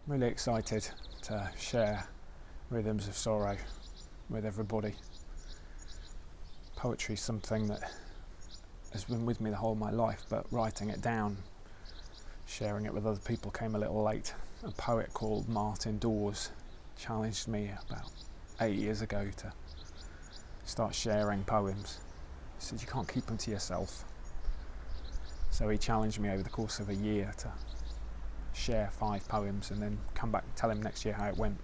I'm really excited to share Rhythms of Sorrow with everybody. Poetry is something that has been with me the whole of my life, but writing it down, sharing it with other people came a little late. A poet called Martin Dawes challenged me about 8 years ago to start sharing poems. He said, you can't keep them to yourself. So he challenged me over the course of a year to share 5 poems and then come back and tell him next year how it went.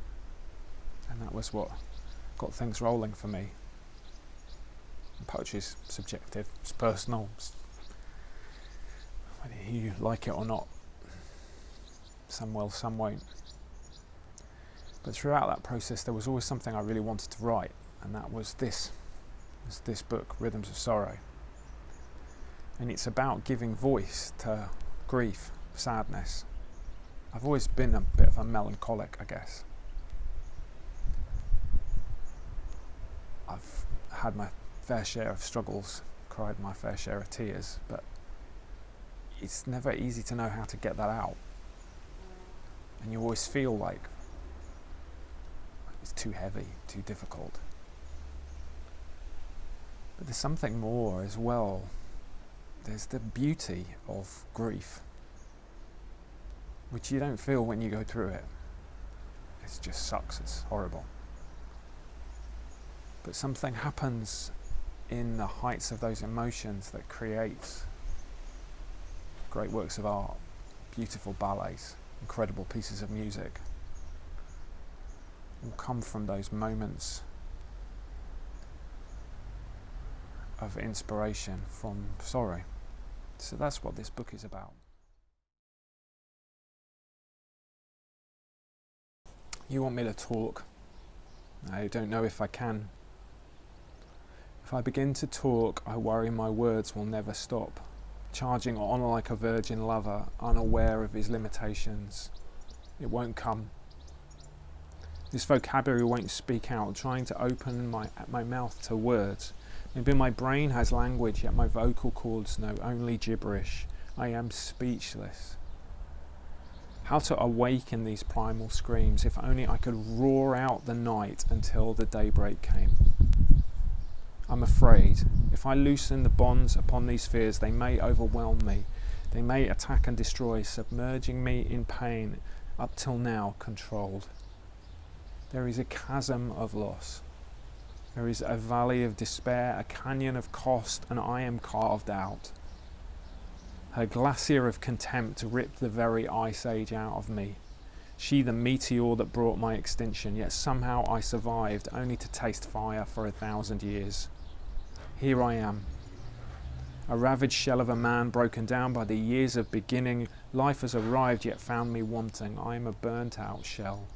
And that was what got things rolling for me. And poetry is subjective, it's personal, whether you like it or not. Some will, some won't. But throughout that process there was always something I really wanted to write, and that was this book, Rhythms of Sorrow. And it's about giving voice to grief, sadness. I've always been a bit of a melancholic, I guess. I've had my fair share of struggles, cried my fair share of tears, but it's never easy to know how to get that out. And you always feel like it's too heavy, too difficult. But there's something more as well. There's the beauty of grief, which you don't feel when you go through it. It just sucks, it's horrible. But something happens in the heights of those emotions that creates great works of art, beautiful ballets, incredible pieces of music. Will come from those moments of inspiration from sorrow. So that's what this book is about. You want me to talk? I don't know if I can. If I begin to talk, I worry my words will never stop, charging on like a virgin lover, unaware of his limitations. It won't come. This vocabulary won't speak out, trying to open my mouth to words. Maybe my brain has language, yet my vocal cords know only gibberish. I am speechless. How to awaken these primal screams, if only I could roar out the night until the daybreak came. I'm afraid, if I loosen the bonds upon these fears, they may overwhelm me. They may attack and destroy, submerging me in pain, up till now controlled. There is a chasm of loss. There is a valley of despair, a canyon of cost, and I am carved out. Her glacier of contempt ripped the very ice age out of me. She the meteor that brought my extinction, yet somehow I survived, only to taste fire for 1,000 years. Here I am, a ravaged shell of a man broken down by the years of beginning. Life has arrived, yet found me wanting. I am a burnt out shell.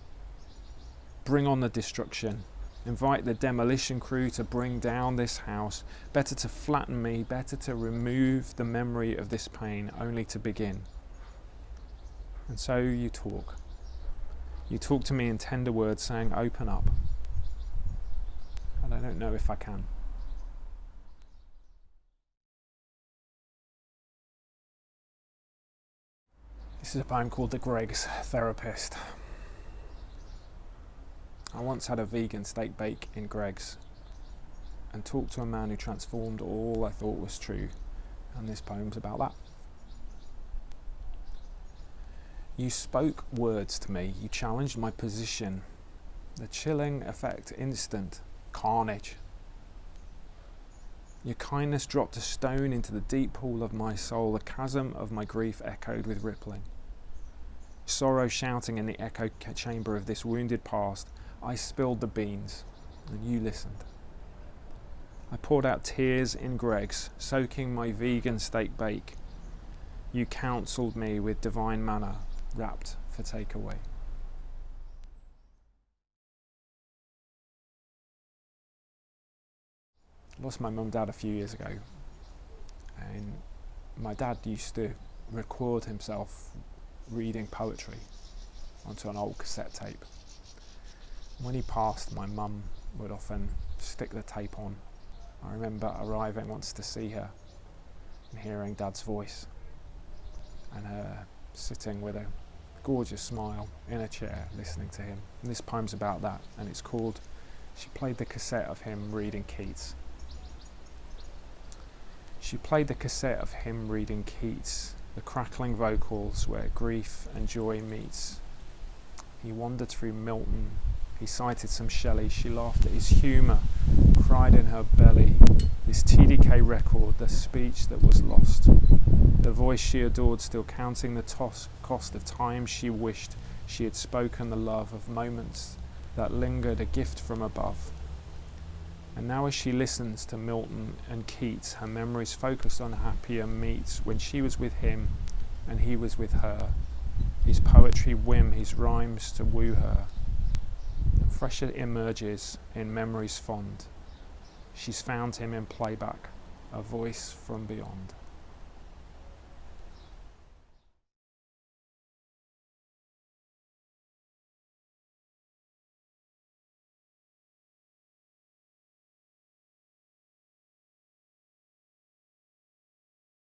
Bring on the destruction. Invite the demolition crew to bring down this house. Better to flatten me, better to remove the memory of this pain, only to begin. And so you talk. You talk to me in tender words, saying, open up. And I don't know if I can. This is a poem called The Greggs Therapist. I once had a vegan steak bake in Greggs and talked to a man who transformed all I thought was true, and this poem's about that. You spoke words to me, you challenged my position, the chilling effect instant, carnage. Your kindness dropped a stone into the deep pool of my soul, the chasm of my grief echoed with rippling. Sorrow shouting in the echo chamber of this wounded past, I spilled the beans, and you listened. I poured out tears in Greggs, soaking my vegan steak bake. You counselled me with divine manna, wrapped for takeaway. I lost my mum and dad a few years ago, and my dad used to record himself reading poetry onto an old cassette tape. When he passed, my mum would often stick the tape on. I remember arriving once to see her and hearing Dad's voice and her sitting with a gorgeous smile in a chair listening to him. And this poem's about that, and it's called She Played the Cassette of Him Reading Keats. She played the cassette of him reading Keats, the crackling vocals where grief and joy meets. He wandered through Milton, he cited some Shelley, she laughed at his humour, cried in her belly, his TDK record, the speech that was lost, the voice she adored still counting the cost of time she wished she had spoken the love of moments that lingered, a gift from above. And now as she listens to Milton and Keats, her memories focused on happier meets when she was with him and he was with her, his poetry whim, his rhymes to woo her. And fresher emerges in memories fond. She's found him in playback, a voice from beyond.